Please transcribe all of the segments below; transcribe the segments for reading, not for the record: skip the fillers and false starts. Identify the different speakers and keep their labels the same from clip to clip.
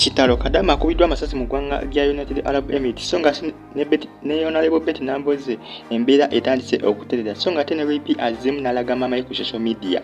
Speaker 1: Kitalo Kadama Akubiddwa Masasi mu ggwanga lya United Arab Emirates so nga ne Honorable Betty Namboze embeera etandise okuterera so nga ate ne Lwaki azzeemu n'alaga maama ku social media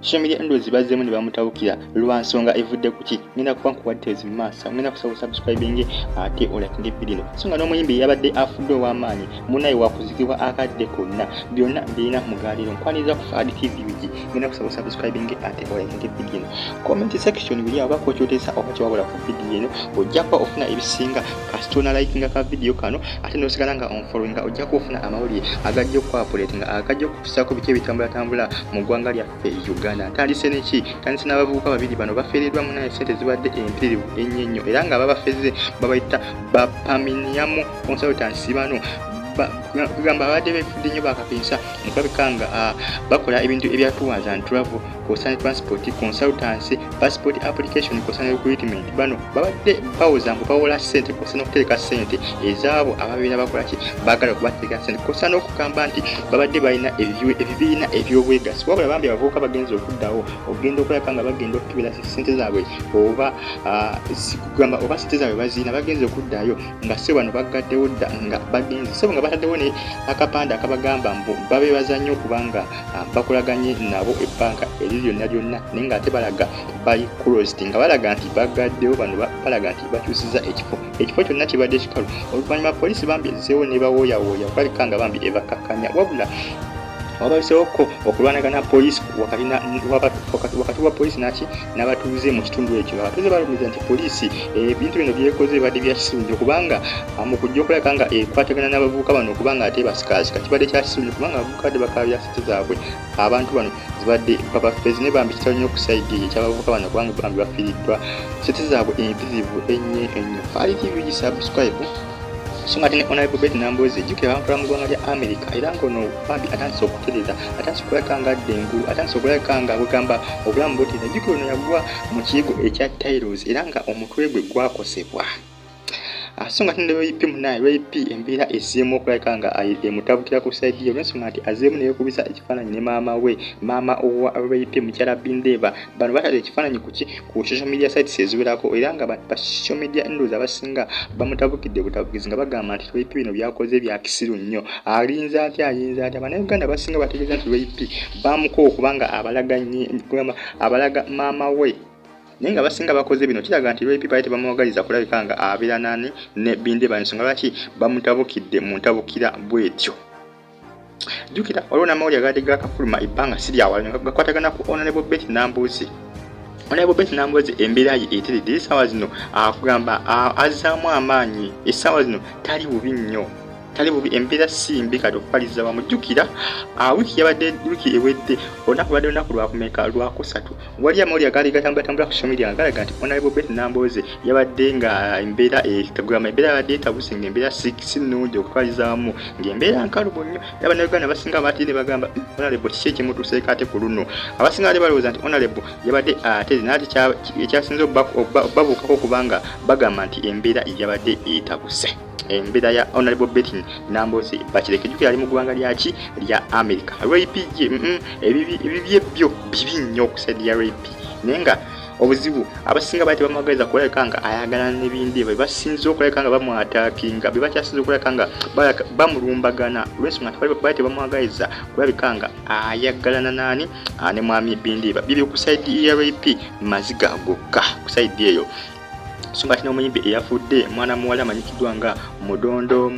Speaker 1: social media endozi bazzeemu ne bamutabukira lwa nsonga evudde ku ki ngenda kuba nkuwadde ezi maaso ngenda kusaba subscribing ate olakinge video so nga n'omuyimbi yabadde afudde ow'amaanyi munaye wakuzikibwa akadde konna byonna mbirina mugaliro nkwaniriza ku Fadi TV wiki ngenda kusaba subscribing ate olakinge video comment section buli aba ko kyotesa okachwabula ku video eno ojja kuba ofuna ebisinga kasitona likinga ka video kano ate n'osigala nga onfollowing ojja kufuna amawulire agajja ku update nga agajja kutusako biki ebitambula mu ggwanga lyaffe Tandise neki tandise n'abavubuka babiri bano bafiiriddwa mu naye sente zibadde empiririvu ennyo era nga babafeze babayita bapaminiamu consultancy bano kugamba abadde befudde nnyo bakapinsa mukulabika bakola ebintu ebya tours and travel kosane transport consultancy passport application kosane recruitment bano babadde bawola sente kosane okutereka sente ezaabo ababeera bakola ki bagala okubatereka sente kosane okugamba nti babadde balina ebibiina ebyobwegassi wabula bambi abavubuka bagenza okuddawo ogenda okulabika nga bagenda okukebera sente zaabwe oba kugamba oba sente zaabwe baziina bagenza okuddayo nga se bano bagaddewo dda nga bagenze so nga bataddewo ne akapande akabagamba mbu babeebaza nnyo kubanga bakolaganye nabo ebbanka byonna naye nga ate balaga bali closed nga balaga nti bagaddewo bano balaga nti bakyusiza ekifo kyonna kibadde kikalu oluvannyuma poliisi bambi ezeewo ne bawooyawooya okulabika nga bambi ebakkakkanya wabula wababiseewoko okulwanagana poliisi wakati wa poliisi n'abatuuze mu kitundu ekyo abatuuze balumiza nti poliisi ebintu bino byekoze bibadde bya kisulunjo kubanga mu kujja okulabika nga ekwatagana n'abavubuka bano kubanga ate basikaasika kibadde kya kisulunjo kubanga abavubuka badde bakabya sente zaabwe abantu bano zibadde babafezi ne bambi kitalo nnyo ku sayidi ekyabavubuka bano kubanga bambi bafiiriddwa sente zaabwe empitirivu ennyo Fadi TV subscribe so nga tene Honorable Betty Namboze jjukira abantu mu ggwanga lya America era ngono bambi atandise okutereza atandise okulabika nga dengu atandise okulabika nga bugamba obulamu bwotereza jjukira ono yagwa mu kiyigo ekya Tyros era nga omutwe gwe gwakosebwa so nga tene Lwaki embeera ezzeemu okulabika nga emutabukira ku sayidi yo olw'ensonga nti azzeemu neyekubisa ekifaananyi ne maama owa Lwaki mukyala Bindeba bano batadde ekifaananyi ku social media sites eziwerako era nga ba social media endozi abasinga bamutabukidde butabukizi nga bagamba nti Lwaki bino byakoze bya kisiru nnyo ayinza atya bannayuganda basinga bategeeza nti Lwaki bamuko okubanga abalaga maama we naye nga basinga bakoze bino kiraga nti Lwaki baali tebamwagaliza kulabika nga abeera nani ne Bindeba ensonga lwaki bamutabukidde mu ntabukira bwetyo jjukira waliwo n'amawulire agadde gakafuluma ebbanga siryawala gakwatagana ku Honorable Betty Namboze Honorable Betty Namboze embeera ye eteredde essaawa zino akugamba azzaamu amaanyi essaawa zino tali bubi nnyo embeera simbi kati okupaliza bamujjukira wiiki yabadde wiiki ewedde olunaku badde olunaku lwakumeka lwakusatu wali amawulire agaali gatambula ku social media galaga nti Honorable Betty Namboze yabadde nga embeera yabadde etabuse nga embeera si nnungi okutwalizaamu ng'embeera nkalubo nnyo era bannayuganda basinga baati ne bagamba Honorable kiki ekimutuuseeko ate ku luno abasinga baali balowooza nti Honorable yabadde ateze naye ekyasinze babuukako kubanga bagamba nti embeera yabadde etabuse embeera ya Honorable Betty Namboze bakireke jjukira ali mu ggwanga lya America Lwaki ebibye byo bibi nnyo okusayidi ya Lwaki naye nga obuzibu abasinga baali bamwagaliza kulabika nga ayagala n'Ebindeba basinze okulabika nga bamwataakinga bakyasinze okulabika nga bamulumbagana olw'ensonga baali tebamwagaliza kulabika nga ayagalana nani ne mwami Bindeba bibyo ku sayidi ya Lwaki maziga gokka ku sayidi eyo so nga tino omuyimbi eyafudde mwana muwala amanyikiddwa nga Mudondo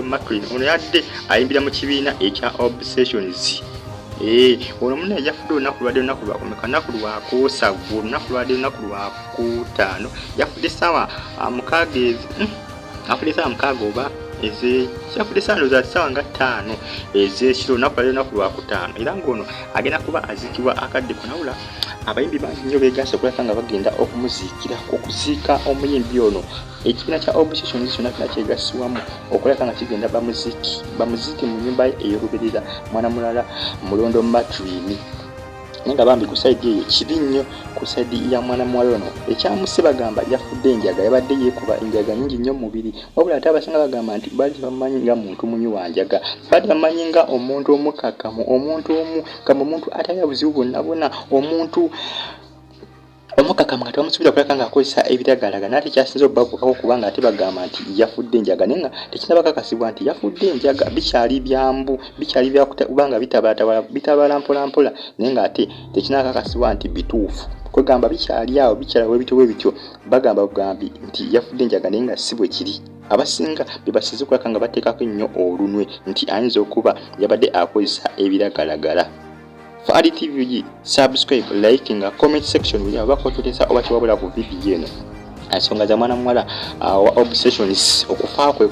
Speaker 1: Maclean ono yadde ayimbira mu kibiina ekya Obsessions ono munne yafudde olunaku lwakumeka olunaku lwakusagwa olunaku lwakutaano yafudde essaawa mukaaga oba kyafudde essaawa nga 5 ez'ekiro olunaku lwakutaano era ng'ono agenda kuba aziikibwa akadde kunawula abayimbi bangi nnyo beegasse okulabika nga bagenda okuziika omuyimbi ono ekibiina kya Obsessions kyonna kyegassiwamu okulabika nga kigenda bamuziiki mu nnyumba ye ey'oluberera mwana mulala Mulondo Maclean nga bambi ku side eyo kibi nnyo ku side ya mwana muwala ono ekyamuse bagamba yafudde enjaga yabadde yeekuba enjaga nyingi nnyo mu mubiri wabula ate abasinga bagamba nti baali bamanyi nga muntu munyi wa njaga baali bamanyi nga omuntu omukakamu omuntu atalina buzibu bwonna bwonna omuntu omukakamu nga tebamusuubira kulaka ng'akozesa ebiragalaga naate kyasinza obbakukako kubanga ate bagamba nti yafudde enjaga naye nga tekinabakakasibwa nti yafudde enjaga bikyali byambu bikyali byakubanga bitabala mpolampola naye ng'ate tekinabakakasibwa nti bituufu kwegamba bikyali awo bikyala bwe bityo bagamba bugambi nti yafudde enjaga naye nga si bwe kiri abasinga bebasize okulaka nga bateekako ennyo olunwe nti ayinza okuba yabadde akozesa ebiragalagala. For RTV, subscribe, like, and comment section with our content oba kiwabula ku video eno. Ensonga za mwana muwala wa obsessions okufa kwe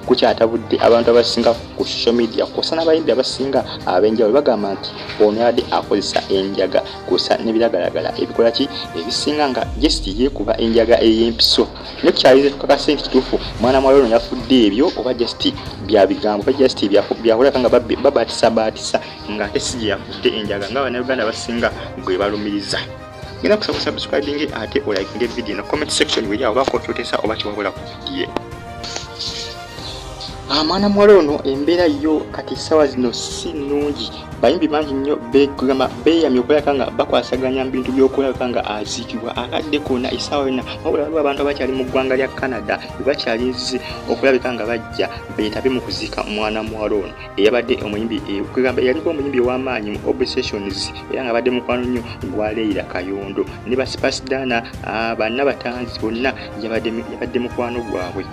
Speaker 1: kukyatabudde abantu abasinga ku social media kw'osa n'abayimbi abasinga ab'enjawulo bagamba nti ono yabadde akozesa enjaga kw'osa n'ebiragalagala ebikola ki ebisinga nga just yeekuba enjaga ey'empiso naye tukyalize tukakase nti kituufu mwana muwala ono yafudde ebyo oba just bya bigambo oba just byakulaka nga babatisa ng'ate si gye yafudde enjaga ng'abannayuganda abasinga gwe balumiriza. Genda kusaba subscribing ate olakinge video na comment section wili awo bako kyotesa oba kiwabula ku video. Mwana muwala ono embeera yo kati sawa zino si nnungi bayimbi bangi nnyo begamba beeyamye okulabika nga bakwasaganya mu bintu by'okulabika nga aziikibwa akadde konna essaawa yonna wabula waliwo abantu abakyali mu ggwanga lya Canada bebakyalinze okulabika nga bajja beetabe mu kuziika mwana muwala ono eyabadde omuyimbi kwegamba yaliko omuyimbi ow'amaanyi mu obsessions era nga abadde mukwano nnyo gwa Leila Kayondo ne basipasidana banna batanzi bonna yabadde mukwano gwabwe.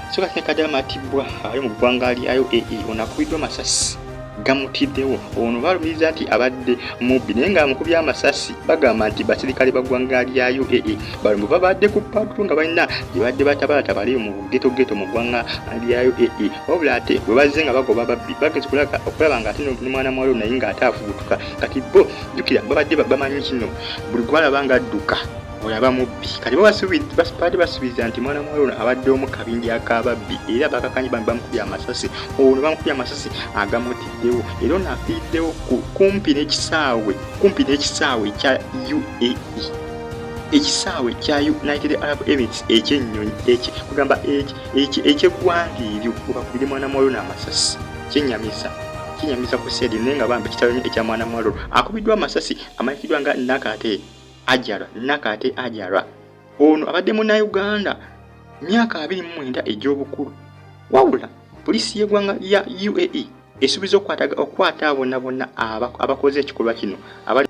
Speaker 1: Soka Kadama Akubiddwa ali mu ggwanga lya UAE ono akubiddwa Masasi gamutiddewo ono balumiriza nti abadde mubbi naye nga Bamukubye Amasasi bagamba nti basirikale ba ggwanga lya UAE balimu babadde ku patru nga balina gye badde batabatabali mu geto mu ggwanga lya UAE wabula ate bwe bazze nga bagoba babbi bageze okulaba nga ate n'omwana muwala naye nga ate afubutuka kati bo jjukira babadde bamanyi kino buli gwalaba nga adduka olaba mubbi kati baali basuubiza nti mwana muwala ono abadde omu kabinja ak'ababbi era bakakanyi Bamukubye Amasasi ono Bamukubye Amasasi agamutiddewo era ono afiiriddewo kumpi n'ekisaawe kya UAE ekisaawe kya United Arab Emirates ekyennyonyi kugamba eky'eggwanga eryo bakubire mwana muwala ono Amasasi kyenyamisa ku sedi naye nga bambi kitalo ekya mwana muwala ono akubiddwa Amasasi amanyikiddwa nga Nakate Ajarwa ono abadde Munnayuganda myaka 29 egy'obukulu wabula poliisi y'eggwanga lya UAE esuubiza okukwata bonna abakoze ekikolwa kino abali